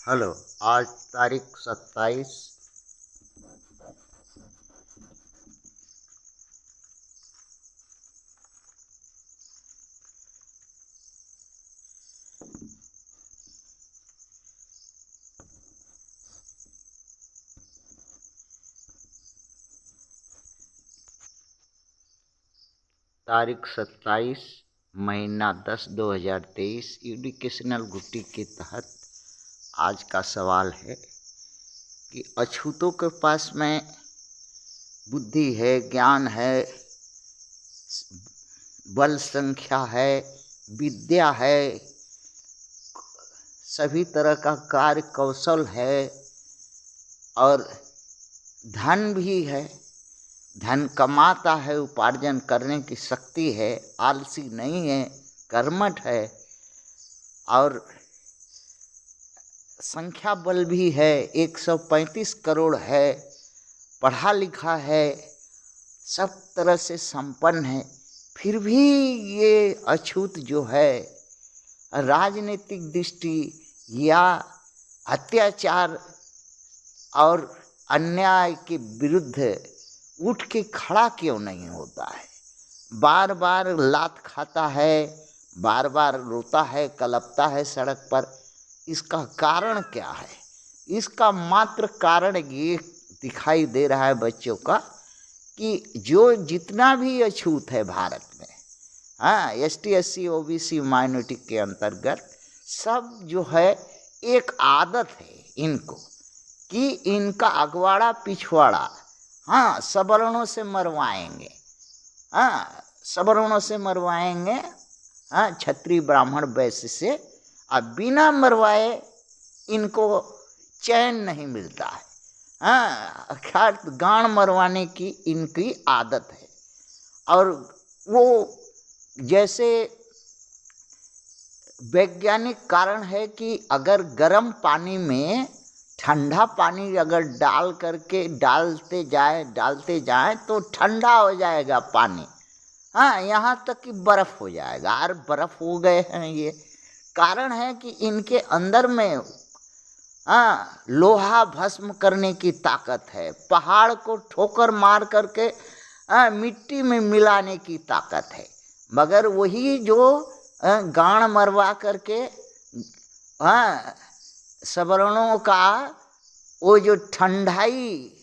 Hello. आज तारीख 27 महीना 10 2023 एजुकेशनल गुट्टी के तहत आज का सवाल है कि अछूतों के पास में बुद्धि है, ज्ञान है, बल संख्या है, विद्या है, सभी तरह का कार्य कौशल है और धन भी है, धन कमाता है, उपार्जन करने की शक्ति है, आलसी नहीं है, कर्मठ है और संख्या बल भी है, 135 करोड़ है, पढ़ा लिखा है, सब तरह से संपन्न है, फिर भी ये अछूत जो है राजनीतिक दृष्टि या अत्याचार और अन्याय के विरुद्ध उठ के खड़ा क्यों नहीं होता है? बार बार लात खाता है, बार बार रोता है, कलपता है सड़क पर। इसका कारण क्या है? इसका मात्र कारण ये दिखाई दे रहा है बच्चों का कि जो जितना भी अछूत है भारत में, हाँ, ST SC OBC माइनॉरिटी के अंतर्गत सब जो है एक आदत है इनको कि इनका अगवाड़ा पिछवाड़ा, हाँ, सवर्णों से मरवाएंगे, हाँ, सवर्णों से मरवाएंगे, हाँ, क्षत्रिय ब्राह्मण वैश्य से। अब बिना मरवाए इनको चैन नहीं मिलता है, हाँ, अर्थात गांड मरवाने की इनकी आदत है। और वो जैसे वैज्ञानिक कारण है कि अगर गर्म पानी में ठंडा पानी अगर डालते जाए तो ठंडा हो जाएगा पानी, हाँ, यहाँ तक कि बर्फ हो जाएगा। और बर्फ हो गए हैं ये कारण है कि इनके अंदर में, हाँ, लोहा भस्म करने की ताकत है, पहाड़ को ठोकर मार करके, हाँ, मिट्टी में मिलाने की ताकत है। मगर वही जो गांड मरवा करके, हाँ, सवर्णों का वो जो ठंडाई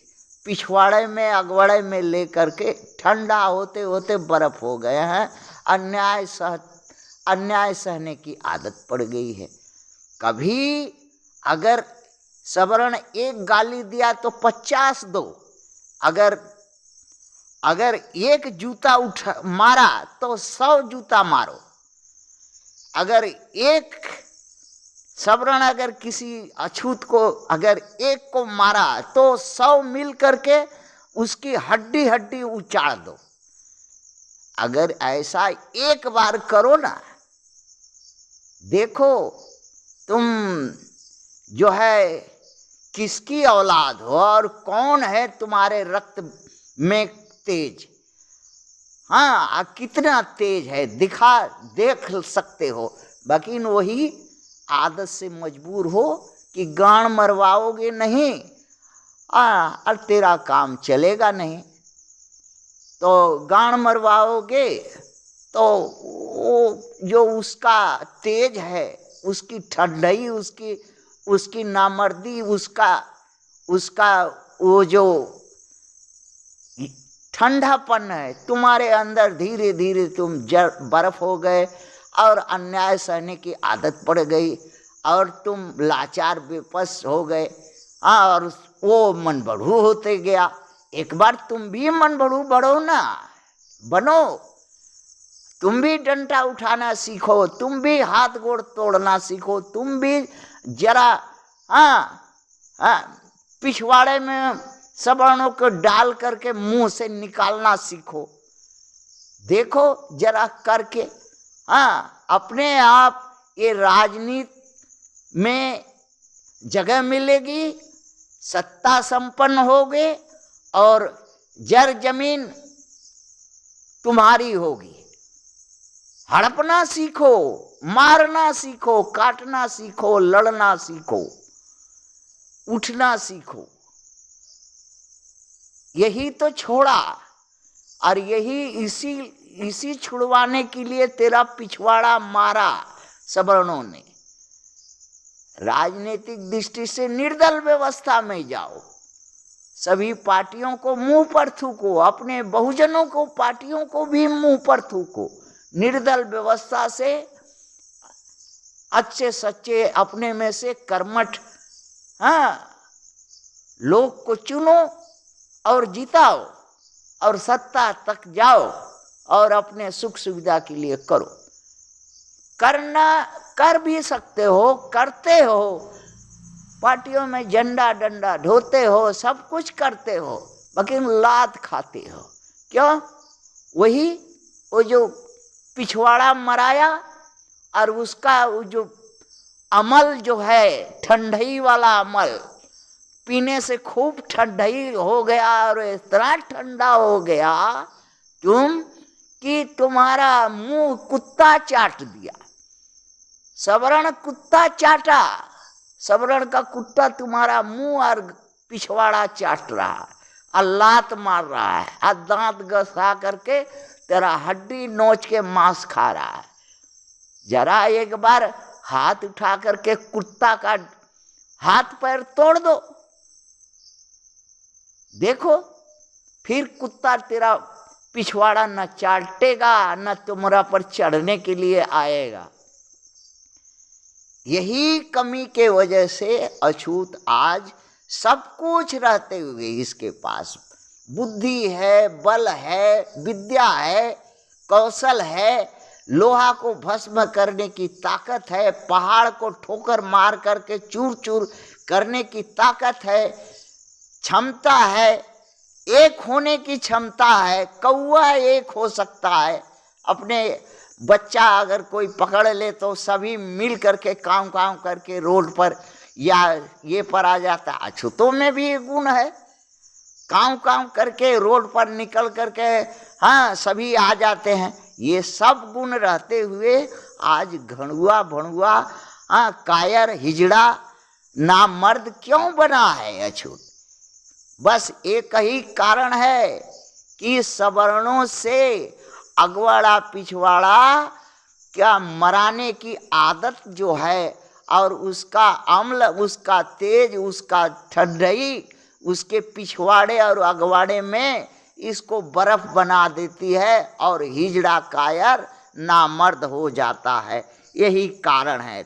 पिछवाड़े में अगवाड़े में ले करके ठंडा होते होते बर्फ हो गए हैं। अन्याय सहने की आदत पड़ गई है। कभी अगर सवर्ण एक गाली दिया तो 50 दो, अगर एक जूता मारा तो 100 जूता मारो। अगर एक सवर्ण अगर किसी अछूत को अगर एक को मारा तो 100 मिल करके उसकी हड्डी हड्डी उचाड़ दो। अगर ऐसा एक बार करो ना, देखो तुम जो है किसकी औलाद हो और कौन है तुम्हारे रक्त में तेज, हाँ, कितना तेज है देख सकते हो। बाकी वही आदत से मजबूर हो कि गांड मरवाओगे नहीं, और तेरा काम चलेगा नहीं। तो गांड मरवाओगे तो वो जो उसका तेज है, उसकी ठंडई, उसकी नामर्दी, उसका वो जो ठंडापन है तुम्हारे अंदर, धीरे धीरे तुम बर्फ हो गए और अन्याय सहने की आदत पड़ गई और तुम लाचार बेबस हो गए, और वो मन बढ़ू होते गया। एक बार तुम भी मन बढ़ो ना, बनो, तुम भी डंडा उठाना सीखो, तुम भी हाथ गोड़ तोड़ना सीखो, तुम भी जरा, हाँ, पिछवाड़े में सवर्णों को डाल करके मुंह से निकालना सीखो। देखो जरा करके, हाँ, अपने आप ये राजनीति में जगह मिलेगी, सत्ता संपन्न होगे और जर जमीन तुम्हारी होगी। हड़पना सीखो, मारना सीखो, काटना सीखो, लड़ना सीखो, उठना सीखो। यही तो छोड़ा, और यही इसी छुड़वाने के लिए तेरा पिछवाड़ा मारा सवर्णों ने। राजनीतिक दृष्टि से निर्दल व्यवस्था में जाओ, सभी पार्टियों को मुंह पर थूको, अपने बहुजनों को पार्टियों को भी मुंह पर थूको। निर्दल व्यवस्था से अच्छे सच्चे अपने में से कर्मठ लोग को चुनो और जिताओ और सत्ता तक जाओ और अपने सुख सुविधा के लिए करो। करना कर भी सकते हो, करते हो, पार्टियों में झंडा डंडा ढोते हो, सब कुछ करते हो, लेकिन लात खाते हो। क्यों? वो जो पिछवाड़ा मराया और उसका वो जो अमल जो है, ठंडई वाला अमल, पीने से खूब ठंडई हो गया और इतना ठंडा हो गया कि तुम्हारा मुंह कुत्ता चाट दिया। सवर्ण कुत्ता चाटा, सवर्ण का कुत्ता तुम्हारा मुंह और पिछवाड़ा चाट रहा है और लात मार रहा है और दांत घसा करके तेरा हड्डी नोच के मांस खा रहा है। जरा एक बार हाथ उठा करके कुत्ता का हाथ पैर तोड़ दो, देखो फिर कुत्ता तेरा पिछवाड़ा न चाटेगा न तुम्हारा पर चढ़ने के लिए आएगा। यही कमी के वजह से अछूत आज सब कुछ रहते हुए इसके पास बुद्धि है, बल है, विद्या है, कौशल है, लोहा को भस्म करने की ताकत है, पहाड़ को ठोकर मार करके चूर चूर करने की ताकत है, क्षमता है, एक होने की क्षमता है। कौवा एक हो सकता है, अपने बच्चा अगर कोई पकड़ ले तो सभी मिल करके काम करके रोड पर या ये पर आ जाता है। अछूतों में भी एक गुण है, काम करके रोड पर निकल करके सभी आ जाते हैं। ये सब गुण रहते हुए आज घड़ुआ भणुआ कायर हिजड़ा नामर्द क्यों बना है अछूत? बस एक ही कारण है कि सवर्णों से अगवाड़ा पिछवाड़ा क्या मराने की आदत जो है और उसका अम्ल, उसका तेज, उसका ठंडई उसके पिछवाड़े और अगवाड़े में इसको बर्फ बना देती है और हिजड़ा कायर नामर्द हो जाता है। यही कारण है।